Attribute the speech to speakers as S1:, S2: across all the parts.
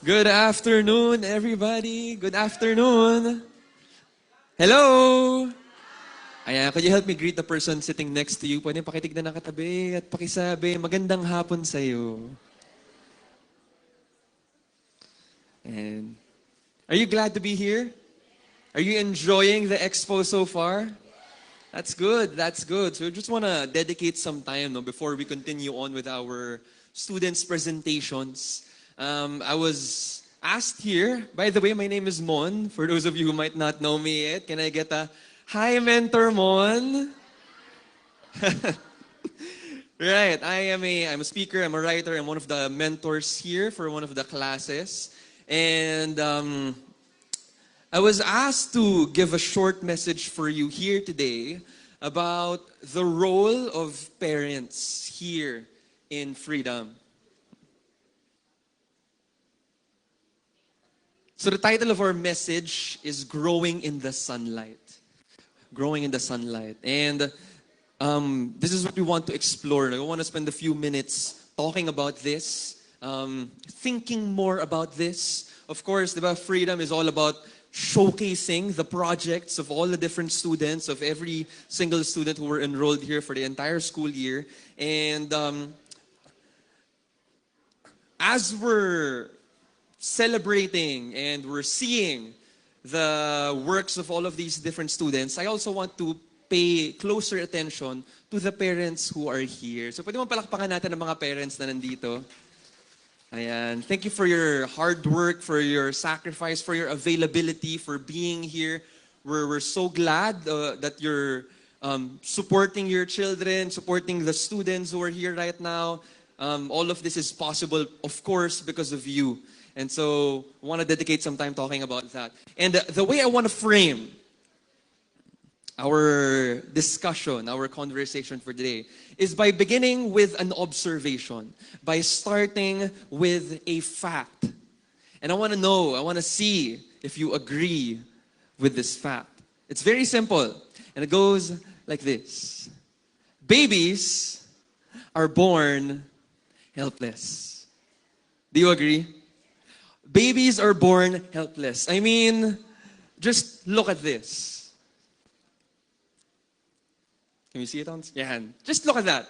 S1: Good afternoon, everybody. Good afternoon. Hello. Ayan, could you help me greet the person sitting next to you? Pwede pakitignan ng katabi at pakisabi, magandang hapon sa'yo. And are you glad to be here? Are you enjoying the expo so far? That's good. That's good. So I just want to dedicate some time before we continue on with our students' presentations. I was asked here, by the way, my name is Mon. For those of you who might not know me yet, can I get a hi, Mentor Mon? Right. I'm a speaker, I'm a writer, I'm one of the mentors here for one of the classes. And I was asked to give a short message for you here today about the role of parents here in Freedom. So the title of our message is Growing in the Sunlight. Growing in the Sunlight. And this is what we want to explore. I want to spend a few minutes talking about this, thinking more about this. Of course, Freedom is all about showcasing the projects of all the different students, of every single student who were enrolled here for the entire school year. And as we're celebrating and we're seeing the works of all of these different students, I also want to pay closer attention to the parents who are here. So pwede mo palakpakan natin ang mga parents na nandito. Ayan. Thank you for your hard work, for your sacrifice, for your availability, for being here. We're so glad that you're supporting your children, supporting the students who are here right now. All of this is possible, of course, because of you. And so I want to dedicate some time talking about that. And the way I want to frame our discussion, our conversation for today, is by beginning with an observation, by starting with a fact. And I want to see if you agree with this fact. It's very simple, and it goes like this. Babies are born helpless. Do you agree? Babies are born helpless. I mean, just look at this. Can you see it on? Yeah. Just look at that.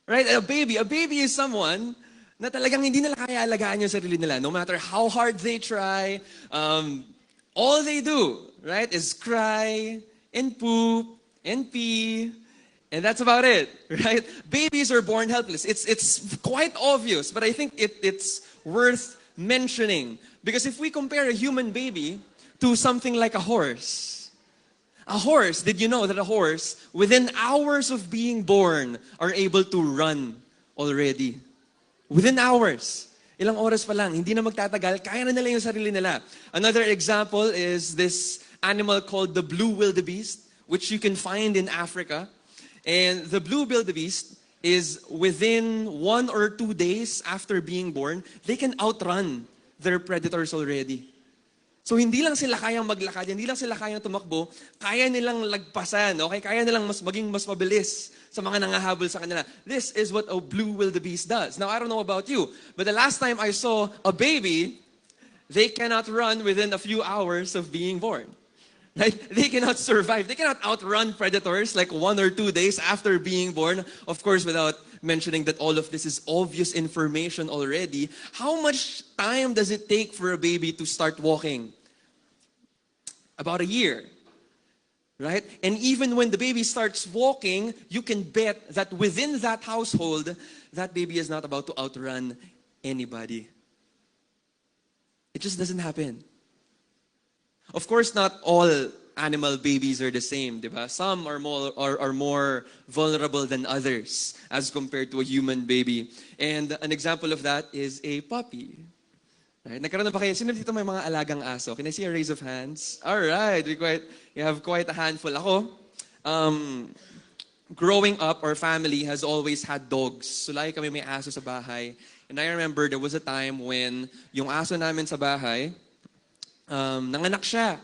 S1: Right? A baby is someone na talagang hindi nila kaya alagaan yung sarili nila. No matter how hard they try, all they do, right, is cry and poop and pee, and that's about it, right? Babies are born helpless. It's quite obvious, but I think it's worth mentioning. Because if we compare a human baby to something like a horse, did you know that a horse, within hours of being born, are able to run already? Within hours. Ilang oras pa lang, hindi na magtatagal, kaya na nila yung sarili nila. Another example is this animal called the blue wildebeest, which you can find in Africa. And the blue wildebeest is within 1 or 2 days after being born, they can outrun their predators already. So hindi lang sila kayang maglakad, hindi lang sila kayang tumakbo, kaya nilang lagpasan, okay? Kaya nilang maging mas mabilis sa mga nangahabol sa kanila. This is what a blue wildebeest does. Now, I don't know about you, but the last time I saw a baby, they cannot run within a few hours of being born. Right? They cannot survive. They cannot outrun predators like 1 or 2 days after being born. Of course, without mentioning that all of this is obvious information already. How much time does it take for a baby to start walking? About a year. Right? And even when the baby starts walking, you can bet that within that household, that baby is not about to outrun anybody. It just doesn't happen. Of course, not all animal babies are the same, diba? Some are more vulnerable than others as compared to a human baby. And an example of that is a puppy. Right? Nagkaroon na ba kayo? Sino dito may mga alagang aso? Can I see a raise of hands? All right, we have quite a handful. Ako, growing up, our family has always had dogs. So lagi kami may aso sa bahay. And I remember there was a time when yung aso namin sa bahay, nanganak siya.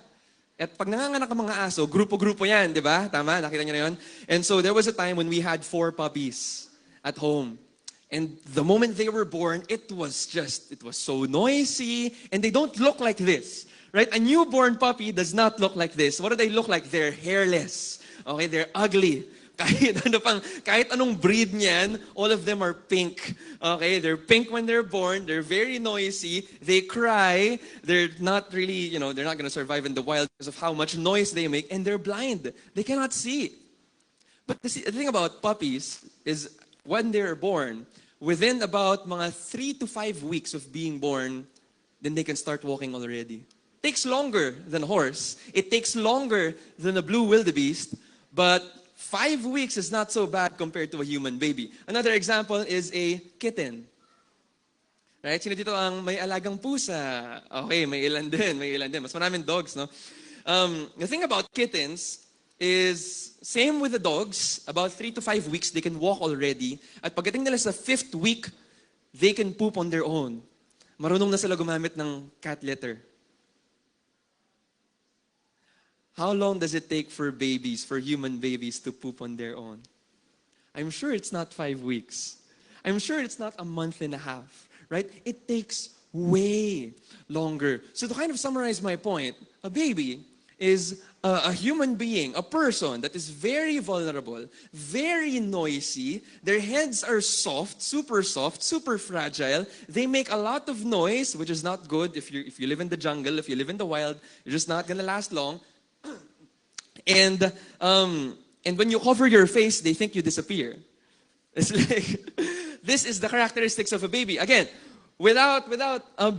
S1: At pag nanganganak ang mga aso, grupo-grupo yan, di ba? Tama? Nakita niyo na yun? And so there was a time when we had 4 puppies at home. And the moment they were born, it was so noisy, and they don't look like this, right? A newborn puppy does not look like this. What do they look like? They're hairless, okay? They're ugly. Kahit anong breed niyan, all of them are pink, okay? They're pink when they're born, they're very noisy, they cry, they're not really, they're not gonna survive in the wild because of how much noise they make, and they're blind. They cannot see. But the thing about puppies is, when they're born, within about mga 3 to 5 weeks of being born, then they can start walking already. It takes longer than a horse. It takes longer than a blue wildebeest, but 5 weeks is not so bad compared to a human baby. Another example is a kitten. Right? Sino dito ang may alagang pusa? Okay, may ilan din. Mas maraming dogs, no? The thing about kittens is, same with the dogs, about 3 to 5 weeks, they can walk already. At pagdating nila sa 5th week, they can poop on their own. Marunong na sila gumamit ng cat litter. How long does it take for human babies to poop on their own? I'm sure it's not 5 weeks. I'm sure it's not a month and a half, right? It takes way longer. So to kind of summarize my point, a baby is a human being, a person that is very vulnerable, very noisy. Their heads are soft, super fragile. They make a lot of noise, which is not good if you live in the jungle, if you live in the wild. You're just not gonna last long. And when you cover your face, they think you disappear. It's like, this is the characteristics of a baby. Again, without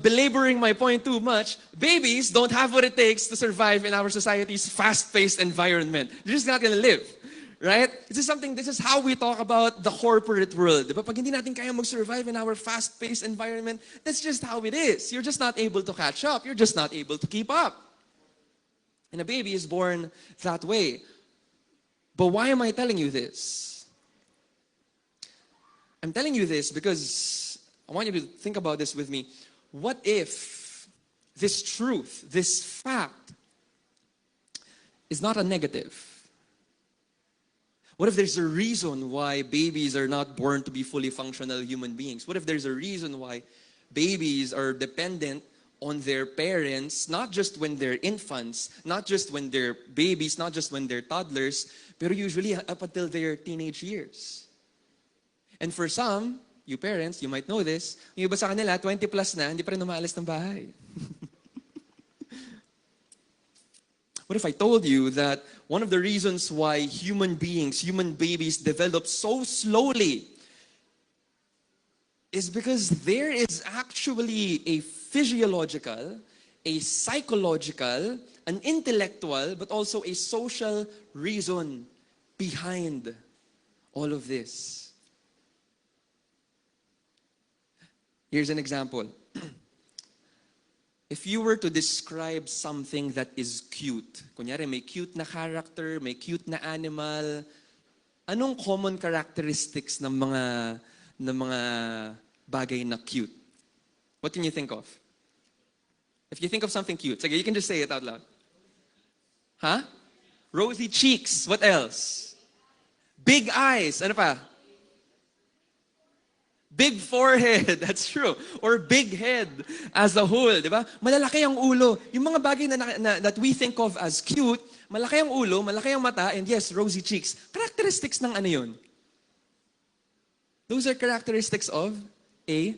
S1: belaboring my point too much, babies don't have what it takes to survive in our society's fast-paced environment. They're just not gonna live, right? This is how we talk about the corporate world. Diba? Pag hindi natin kaya mag-survive in our fast-paced environment, that's just how it is. You're just not able to catch up. You're just not able to keep up. And a baby is born that way. But why am I telling you this? I'm telling you this because I want you to think about this with me. What if this truth, this fact, is not a negative? What if there's a reason why babies are not born to be fully functional human beings? What if there's a reason why babies are dependent on their parents, not just when they're infants, not just when they're babies, not just when they're toddlers, pero usually up until their teenage years? And for some, you parents, you might know this, yung iba sa kanila, 20 plus na, hindi pa rin umaalis ng bahay. What if I told you that one of the reasons why human beings, human babies develop so slowly is because there is actually a physiological, a psychological, an intellectual, but also a social reason behind all of this. Here's an example. If you were to describe something that is cute, kunyari may cute na character, may cute na animal, anong common characteristics ng mga bagay na cute? What can you think of? If you think of something cute, sige, you can just say it out loud. Huh? Rosy cheeks. What else? Big eyes. Ano pa? Big forehead. That's true. Or big head as a whole. Di ba? Malalaki ang ulo. Yung mga bagay that we think of as cute, malaki ang ulo, malaki ang mata, and yes, rosy cheeks. Characteristics ng ano yun? Those are characteristics of a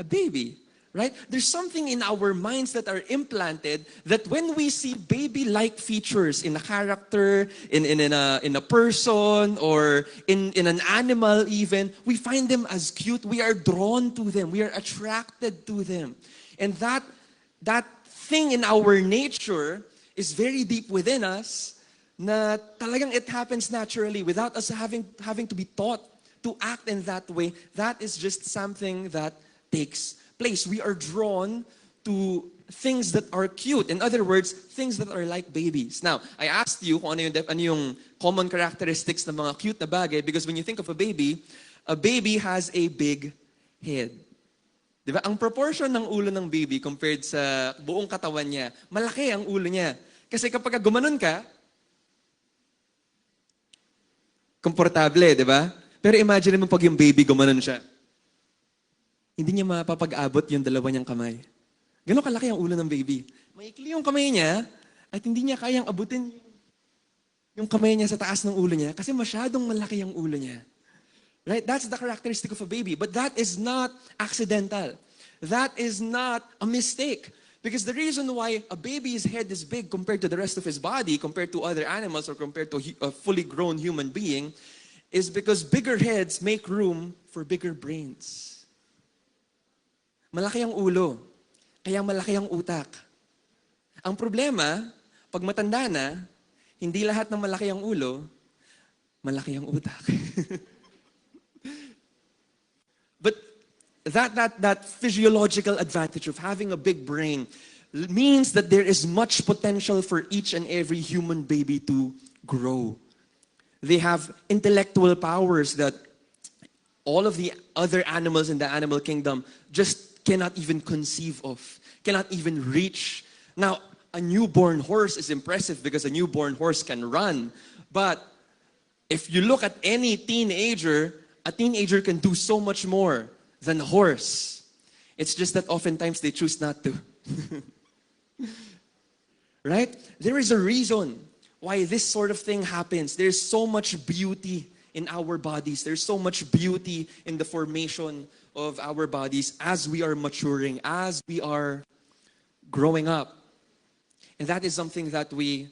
S1: baby. Right? There's something in our minds that are implanted that when we see baby-like features in a character, in a person, or in an animal even, we find them as cute. We are drawn to them. We are attracted to them. And that thing in our nature is very deep within us na talagang it happens naturally without us having to be taught to act in that way. That is just something that takes place. We are drawn to things that are cute. In other words, things that are like babies. Now, I asked you kung ano yung common characteristics ng mga cute na bagay because when you think of a baby has a big head. Diba? Ang proportion ng ulo ng baby compared sa buong katawan niya, malaki ang ulo niya. Kasi kapag gumanon ka, komportable, diba? Pero imagine mo pag yung baby gumanon siya. hindi niya mapapag-abot yung dalawa niyang kamay. Ganon kalaki ang ulo ng baby. Maikli yung kamay niya at hindi niya kayang abutin yung kamay niya sa taas ng ulo niya kasi masyadong malaki ang ulo niya. Right? That's the characteristic of a baby. But that is not accidental. That is not a mistake. Because the reason why a baby's head is big compared to the rest of his body, compared to other animals, or compared to a fully grown human being, is because bigger heads make room for bigger brains. Malaki ang ulo, kaya malaki ang utak. Ang problema, pag matanda na, hindi lahat ng malaki ang ulo, malaki ang utak. But that physiological advantage of having a big brain means that there is much potential for each and every human baby to grow. They have intellectual powers that all of the other animals in the animal kingdom just cannot even conceive of, cannot even reach. Now, a newborn horse is impressive because a newborn horse can run. But if you look at any teenager, a teenager can do so much more than a horse. It's just that oftentimes they choose not to. Right? There is a reason why this sort of thing happens. There's so much beauty in our bodies. There's so much beauty in the formation of our bodies as we are maturing, as we are growing up. And that is something that we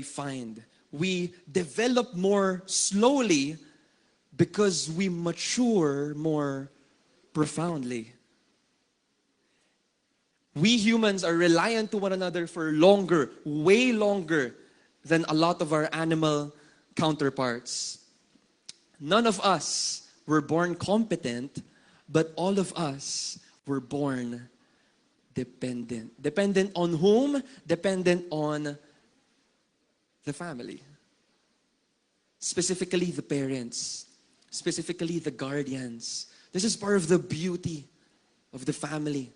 S1: find. We develop more slowly because we mature more profoundly. We humans are reliant to one another for longer, way longer than a lot of our animal counterparts. None of us were born competent, but all of us were born dependent. Dependent on whom? Dependent on the family. Specifically the parents. Specifically the guardians. This is part of the beauty of the family.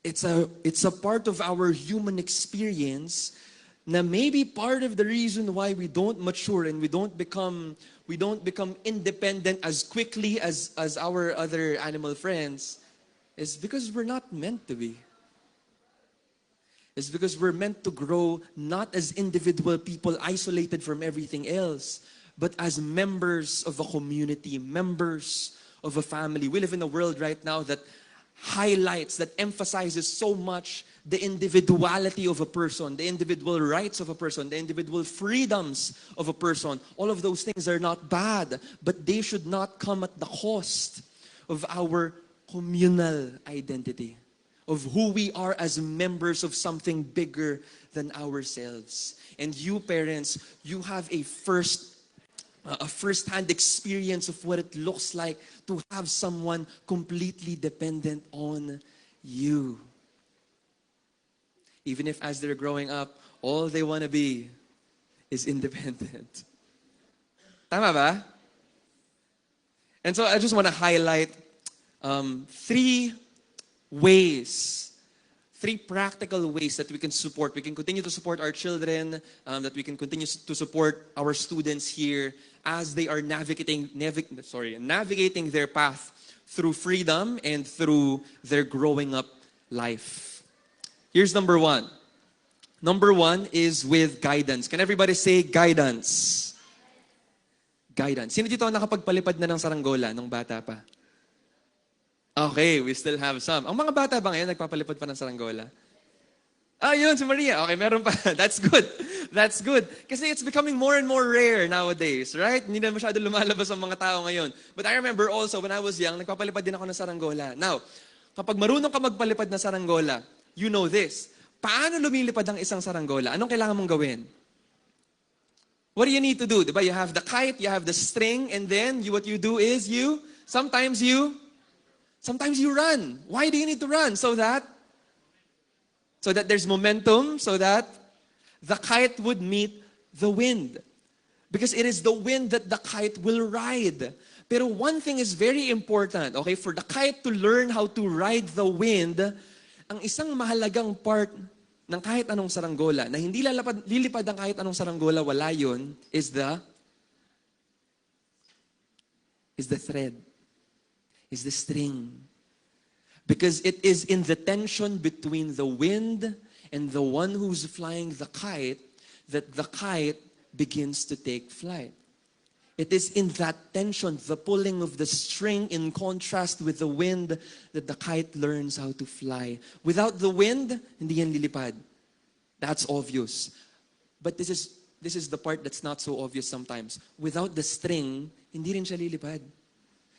S1: It's a part of our human experience na maybe part of the reason why we don't mature and we don't become independent as quickly as our other animal friends is because we're not meant to be. It's because we're meant to grow not as individual people isolated from everything else, but as members of a community, members of a family. We live in a world right now that highlights, that emphasizes so much the individuality of a person, the individual rights of a person, the individual freedoms of a person. All of those things are not bad, but they should not come at the cost of our communal identity, of who we are as members of something bigger than ourselves. And you parents, you have a first-hand experience of what it looks like to have someone completely dependent on you. Even if as they're growing up, all they want to be is independent. Tama ba? And so I just want to highlight three practical ways that we can support. We can continue to support our children, that we can continue to support our students here as they are navigating their path through freedom and through their growing up life. Here's number one. Number one is with guidance. Can everybody say guidance? Guidance. Sino dito ang nakapagpalipad na ng saranggola nung bata pa? Okay, we still have some. Ang mga bata ba ngayon nagpapalipad pa ng saranggola? Yun, si Maria. Okay, meron pa. That's good. That's good. Kasi it's becoming more and more rare nowadays, right? Hindi na masyado lumalabas ang mga tao ngayon. But I remember also, when I was young, nagpapalipad din ako ng saranggola. Now, kapag marunong ka magpalipad ng saranggola, you know this. Paano lumilipad ang isang saranggola? Anong kailangan mong gawin? What do you need to do? Diba? You have the kite, you have the string, and then what you do is sometimes you run. Why do you need to run? So that there's momentum, so that the kite would meet the wind. Because it is the wind that the kite will ride. Pero one thing is very important, okay? For the kite to learn how to ride the wind, ang isang mahalagang part ng kahit anong saranggola, na hindi lilipad ang kahit anong saranggola, wala yun, is the thread. is the string. Because it is in the tension between the wind and the one who's flying the kite that the kite begins to take flight. It is in that tension, the pulling of the string in contrast with the wind, that the kite learns how to fly. Without the wind, hindi yan lilipad. That's obvious. But this is the part that's not so obvious sometimes. Without the string, hindi rin siya lilipad.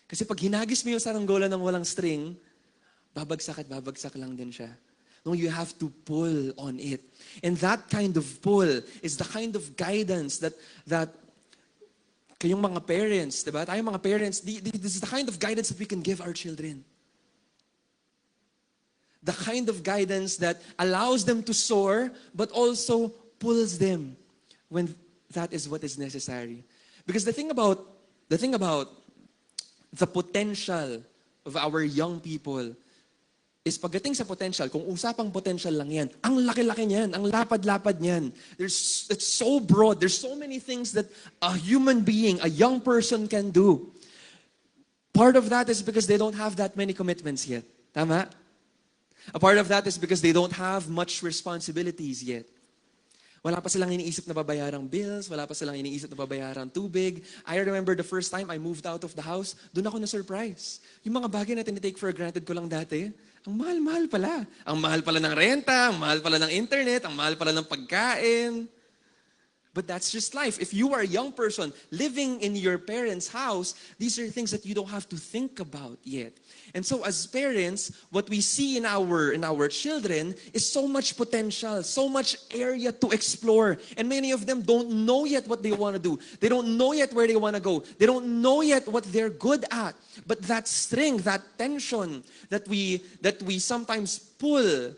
S1: Kasi pag hinagis mo yung saranggola ng walang string, babagsak at babagsak lang din siya. No, you have to pull on it. And that kind of pull is the kind of guidance that kayong mga parents, diba? Tayong mga parents, this is the kind of guidance that we can give our children. The kind of guidance that allows them to soar, but also pulls them when that is what is necessary. Because the thing about the potential of our young people is pagdating sa potential, kung usapang potential lang yan, ang laki-laki niyan, ang lapad-lapad niyan. It's so broad. There's so many things that a human being, a young person can do. Part of that is because they don't have that many commitments yet. Tama? A part of that is because they don't have much responsibilities yet. Wala pa silang iniisip na babayarang bills, wala pa silang iniisip na babayarang tubig. I remember the first time I moved out of the house, doon ako na-surprise. Yung mga bagay na tinitake for granted ko lang dati, ang mahal-mahal pala. Ang mahal pala ng renta, ang mahal pala ng internet, ang mahal pala ng pagkain. But that's just life. If you are a young person living in your parents' house, these are things that you don't have to think about yet. And so as parents, what we see in our children is so much potential, so much area to explore. And many of them don't know yet what they want to do. They don't know yet where they want to go. They don't know yet what they're good at. But that string, that tension that we sometimes pull,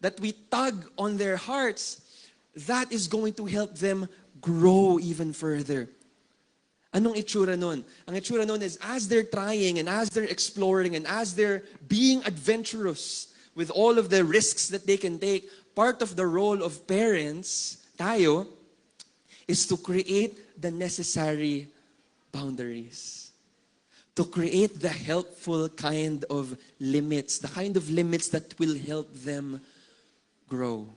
S1: that we tug on their hearts, that is going to help them grow even further. Anong itsura nun? Ang itsura nun is as they're trying and as they're exploring and as they're being adventurous with all of the risks that they can take, part of the role of parents, tayo, is to create the necessary boundaries. To create the helpful kind of limits, the kind of limits that will help them grow.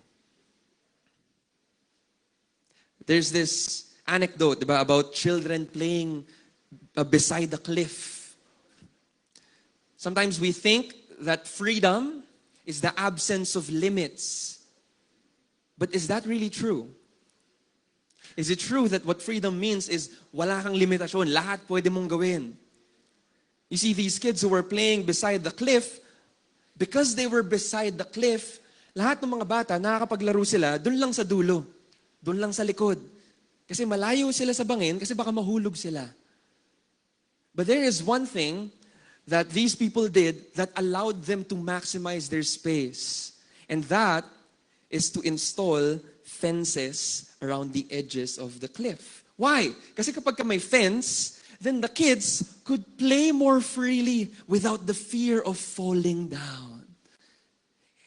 S1: There's this anecdote about children playing beside the cliff. Sometimes we think that freedom is the absence of limits. But is that really true? Is it true that what freedom means is wala kang limitasyon, lahat pwede mong gawin? You see, these kids who were playing beside the cliff, because they were beside the cliff, lahat ng mga bata, nakakapaglaro sila dun lang sa dulo. Doon lang sa likod. Kasi malayo sila sa bangin, kasi baka mahulog sila. But there is one thing that these people did that allowed them to maximize their space. And that is to install fences around the edges of the cliff. Why? Kasi kapag may fence, then the kids could play more freely without the fear of falling down.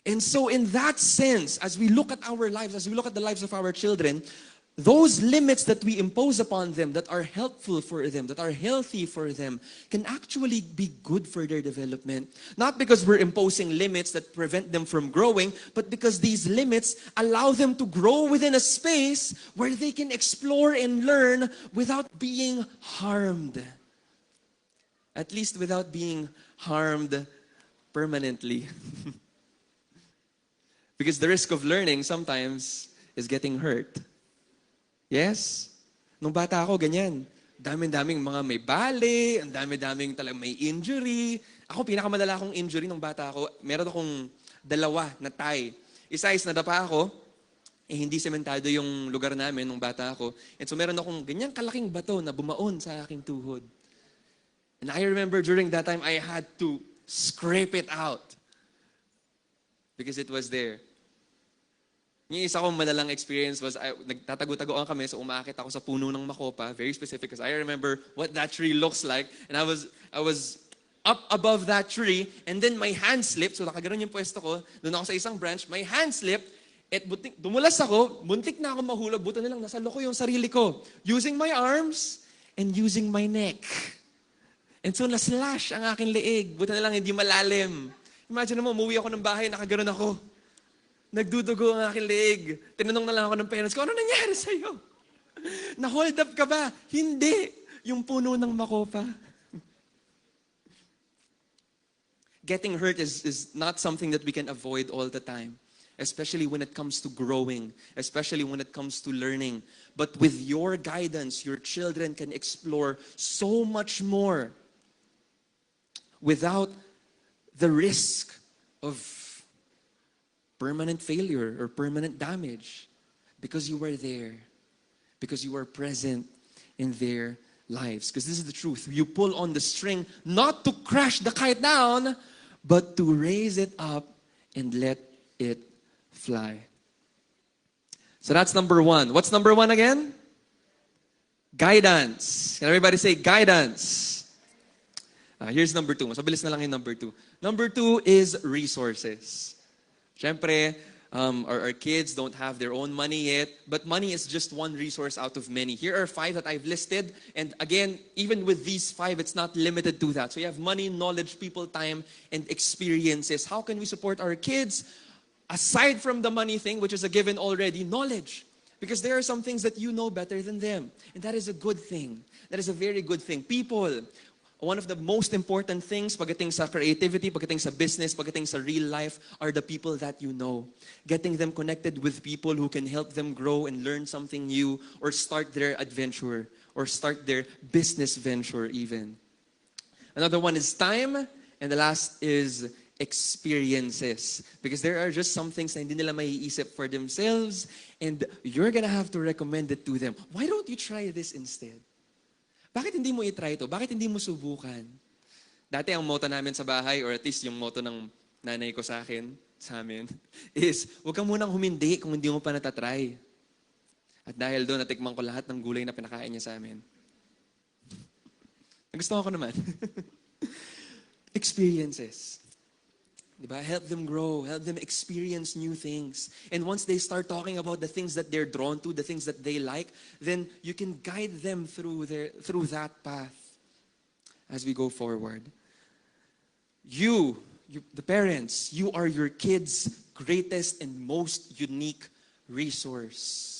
S1: And so in that sense, as we look at our lives, as we look at the lives of our children, those limits that we impose upon them that are helpful for them, that are healthy for them, can actually be good for their development. Not because we're imposing limits that prevent them from growing, but because these limits allow them to grow within a space where they can explore and learn without being harmed. At least without being harmed permanently. Because the risk of learning sometimes is getting hurt. Yes? Nung bata ako, ganyan. Dami-daming mga may bali, ang dami-daming talagang may injury. Ako, pinakamadala akong injury nung bata ako, meron akong dalawa na tie. Isa is nadapa ako, hindi sementado yung lugar namin nung bata ako. And so meron akong ganyang kalaking bato na bumaon sa aking tuhod. And I remember during that time, I had to scrape it out. Because it was there. Yung isa kong malalang experience was, nagtatago-tagoan kami, so umaakit ako sa puno ng makopa, very specific, because I remember what that tree looks like. And I was up above that tree, and then my hand slipped, so nakaganon yung pwesto ko, doon ako sa isang branch, my hand slipped, at dumulas ako, buntik na ako mahulog, buto na lang, nasa loko yung sarili ko, using my arms, and using my neck. And so, na-slash ang aking leeg. Buti na lang hindi malalim. Imagine mo, umuwi ako ng bahay, nakaganon ako. Nagdudugo ang aking leeg. Tinanong na lang ako ng parents ko, ano nangyari sa'yo? Na-hold up ka ba? Hindi. Yung puno ng makopa. Getting hurt is not something that we can avoid all the time. Especially when it comes to growing. Especially when it comes to learning. But with your guidance, your children can explore so much more without the risk of permanent failure or permanent damage. Because you were there. Because you were present in their lives. Because this is the truth. You pull on the string not to crash the kite down, but to raise it up and let it fly. So that's number one. What's number one again? Guidance. Can everybody say guidance? Here's number two. Mas mabilis na lang yung number two. Number two is resources. Siyempre, our kids don't have their own money yet, but money is just one resource out of many. Here are 5 that I've listed, and again, even with these 5, it's not limited to that. So you have money, knowledge, people, time, and experiences. How can we support our kids? Aside from the money thing, which is a given already, knowledge. Because there are some things that you know better than them. And that is a good thing. That is a very good thing. People, one of the most important things pagdating sa creativity, pagdating sa business, pagdating sa real life, are the people that you know. Getting them connected with people who can help them grow and learn something new or start their adventure or start their business venture even. Another one is time, and the last is experiences. Because there are just some things na hindi nila maiisip for themselves, and you're gonna have to recommend it to them. Why don't you try this instead? Bakit hindi mo i-try ito? Bakit hindi mo subukan? Dati ang motto namin sa bahay, or at least yung motto ng nanay ko sa amin, is huwag kang munang humindi kung hindi mo pa natatry. At dahil doon, natikman ko lahat ng gulay na pinakain niya sa amin. Nagustuhan ko naman. Experiences. Diba? Help them grow. Help them experience new things. And once they start talking about the things that they're drawn to, the things that they like, then you can guide them through that path as we go forward. You, the parents, you are your kids' greatest and most unique resource.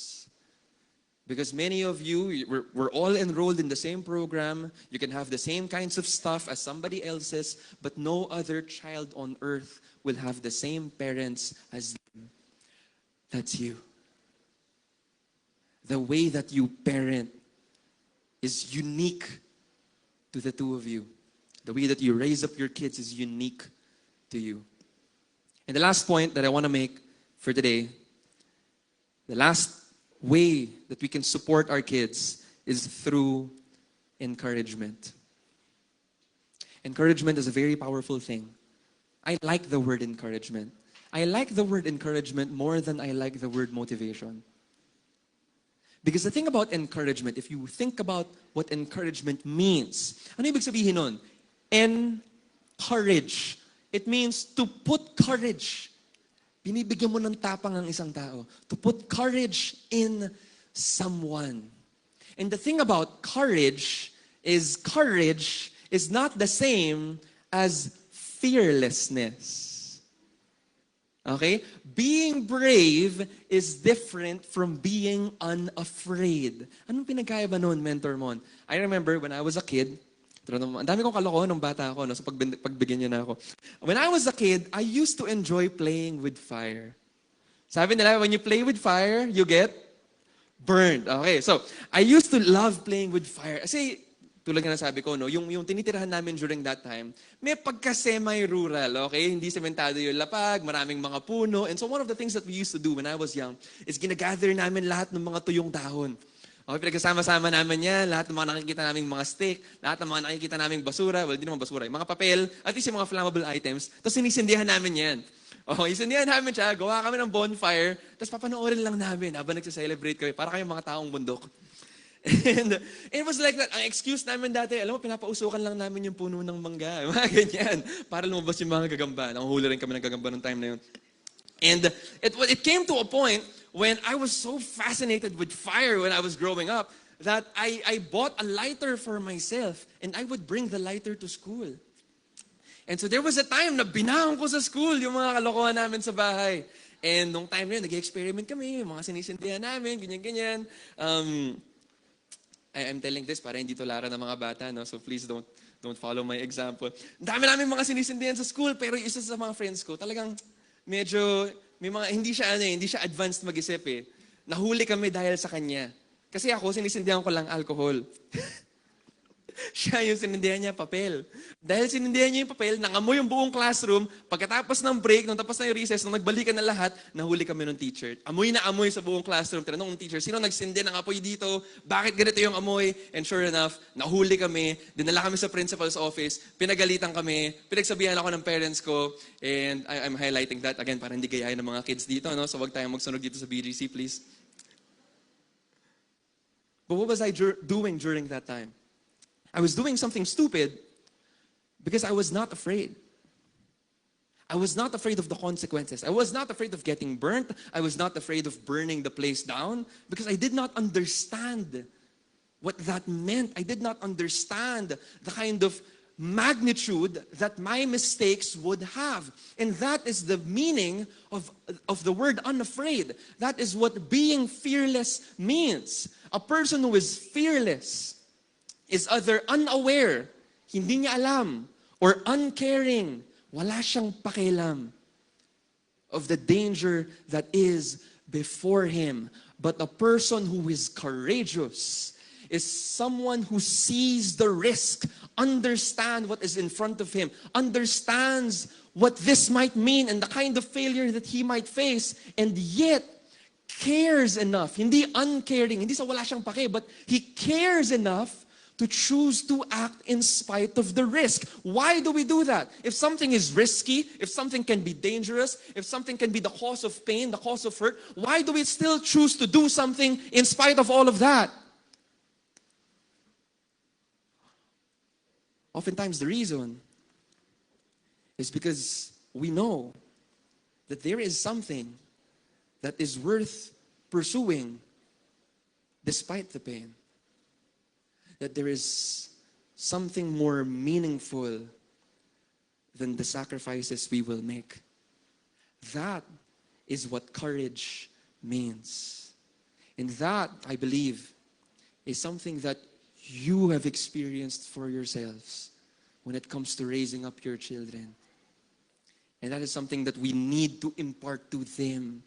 S1: Because many of you, we're all enrolled in the same program. You can have the same kinds of stuff as somebody else's, but no other child on earth will have the same parents as them. That's you. The way that you parent is unique to the two of you. The way that you raise up your kids is unique to you. And the last point that I want to make for today, the last way that we can support our kids is through encouragement. Encouragement is a very powerful thing. I like the word encouragement. I like the word encouragement more than I like the word motivation. Because the thing about encouragement, if you think about what encouragement means, ano ibig sabihin nun? Encourage. It means to put courage. Binibigyan mo ng tapang ang isang tao. To put courage in someone. And the thing about courage is not the same as fearlessness. Okay? Being brave is different from being unafraid. Anong pinagkaiba noon, Mentor Mon? I remember when I was a kid, ang dami kong kaloko nung bata ako, so pagbigyan niyo na ako. When I was a kid, I used to enjoy playing with fire. Sabi nila, when you play with fire, you get burned. Okay, so I used to love playing with fire. Kasi, tulad nga sabi ko, no, yung tinitirahan namin during that time, may pagka-semi-rural, okay? Hindi sementado yung lapag, maraming mga puno. And so one of the things that we used to do when I was young is ginagather namin lahat ng mga tuyong dahon. Okay, pinagkasama-sama namin yan, lahat ng mga nakikita naming mga stick, lahat ng mga nakikita naming basura, well, hindi naman basura, yung mga papel, at least yung mga flammable items, tapos sinisindihan namin yan. Okay, isindihan namin siya, gawa kami ng bonfire, tapos papanoorin lang namin habang nagsa-celebrate kami, para kayong mga taong bundok. And it was like that. Ang excuse namin dati, alam mo, pinapausukan lang namin yung puno ng mangga, mga ganyan, para lumabas yung mga gagamba. Nanguhuli rin kami ng gagamba noong time na yun. And it came to a point when I was so fascinated with fire when I was growing up that I bought a lighter for myself and I would bring the lighter to school. And so there was a time na binaon ko sa school yung mga kalokohan namin sa bahay. And nung time na yun, nag-experiment kami, yung mga sinisindihan namin, ganyan-ganyan. I'm telling this para hindi to lara ng mga bata, no? So please don't follow my example. Dami namin mga sinisindihan sa school, pero isa sa mga friends ko, talagang medyo, hindi siya advanced mag-isip eh. Nahuli kami dahil sa kanya. Kasi ako, sinisindihan ko lang alcohol. Siya yung sinindihan niya papel. Dahil sinindihan niya yung papel, nangamoy yung buong classroom, pagkatapos ng break, nung tapos na yung recess, nung nagbalikan na lahat, nahuli kami ng teacher. Amoy na amoy sa buong classroom. Tinanong ng teacher, sino nagsindi ng apoy dito? Bakit ganito yung amoy? And sure enough, nahuli kami, dinala kami sa principal's office, pinagalitan kami, pinagsabihan ako ng parents ko, and I'm highlighting that again para hindi gayahin ng mga kids dito, no? So wag tayong magsunog dito sa BGC, please. But what was I doing during that time? I was doing something stupid because I was not afraid. I was not afraid of the consequences. I was not afraid of getting burnt. I was not afraid of burning the place down because I did not understand what that meant. I did not understand the kind of magnitude that my mistakes would have. And that is the meaning of the word unafraid. That is what being fearless means. A person who is fearless is either unaware, hindi niya alam, or uncaring, wala siyang pakialam of the danger that is before him. But a person who is courageous is someone who sees the risk, understands what is in front of him, understands what this might mean and the kind of failure that he might face, and yet cares enough, hindi uncaring, hindi sa wala siyang pake, but he cares enough to choose to act in spite of the risk. Why do we do that? If something is risky, if something can be dangerous, if something can be the cause of pain, the cause of hurt, why do we still choose to do something in spite of all of that? Oftentimes the reason is because we know that there is something that is worth pursuing despite the pain. That there is something more meaningful than the sacrifices we will make. That is what courage means. And that, I believe, is something that you have experienced for yourselves when it comes to raising up your children. And that is something that we need to impart to them.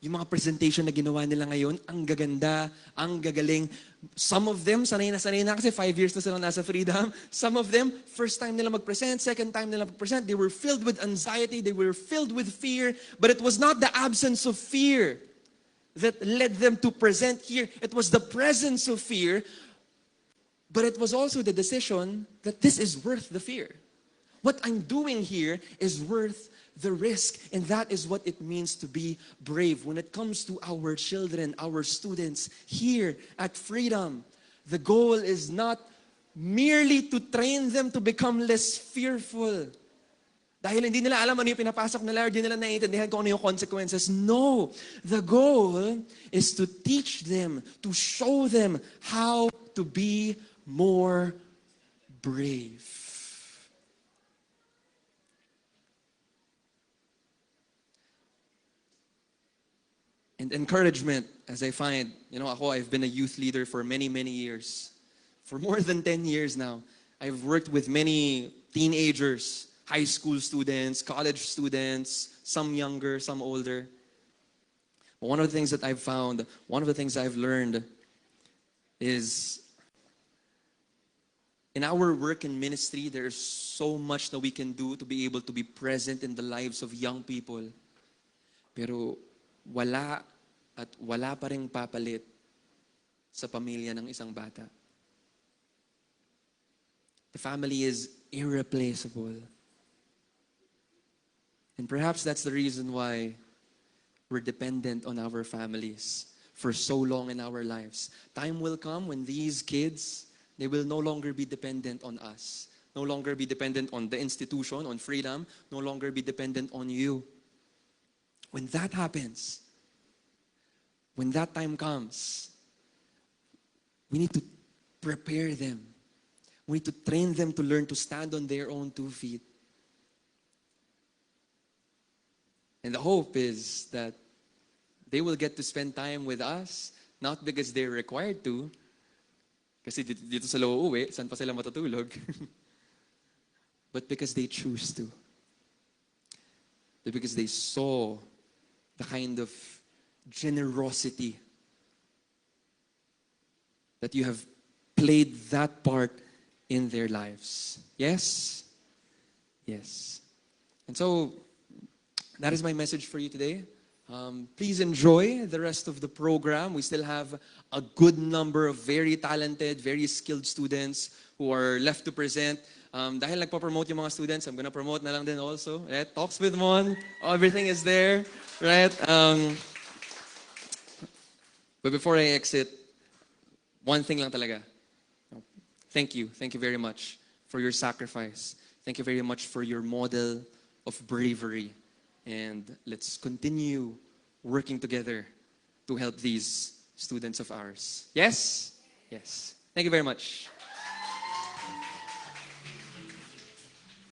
S1: Yung mga presentation na ginawa nila ngayon, ang gaganda, ang gagaling. Some of them, sanay na kasi 5 years na silang nasa Freedom. Some of them, first time nila mag-present, second time nila mag-present, they were filled with anxiety, they were filled with fear, but it was not the absence of fear that led them to present here. It was the presence of fear, but it was also the decision that this is worth the fear. What I'm doing here is worth the risk, and that is what it means to be brave. When it comes to our children, our students here at Freedom, the goal is not merely to train them to become less fearful. Dahil hindi nila alam ano yung pinapasok nila, hindi nila naiintindihan kung ano yung consequences. No, the goal is to teach them, to show them how to be more brave. And encouragement, as I find, I've been a youth leader for many, many years. For more than 10 years now. I've worked with many teenagers, high school students, college students, some younger, some older. But one of the things that I've found, one of the things I've learned is in our work and ministry, there's so much that we can do to be able to be present in the lives of young people. Pero wala pa ring papalit sa pamilya ng isang bata. The family is irreplaceable. And perhaps that's the reason why we're dependent on our families for so long in our lives. Time will come when these kids, they will no longer be dependent on us. No longer be dependent on the institution, on Freedom. No longer be dependent on you. When that happens, when that time comes, We need to prepare them. We need to train them to learn to stand on their own 2 feet. And the hope is that they will get to spend time with us, not because they're required to, kasi dito sila uuwi, saan pa sila matutulog, but because they choose to. But because they saw the kind of generosity that you have played that part in their lives. Yes? Yes. And so, that is my message for you today. Please enjoy the rest of the program. We still have a good number of very talented, very skilled students who are left to present. Dahil nagpa-promote yung mga students, I'm gonna promote na lang din also. Right? Talks with Mon. Everything is there. Right? But before I exit, one thing lang talaga. Thank you. Thank you very much for your sacrifice. Thank you very much for your model of bravery. And let's continue working together to help these students of ours. Yes? Yes. Thank you very much.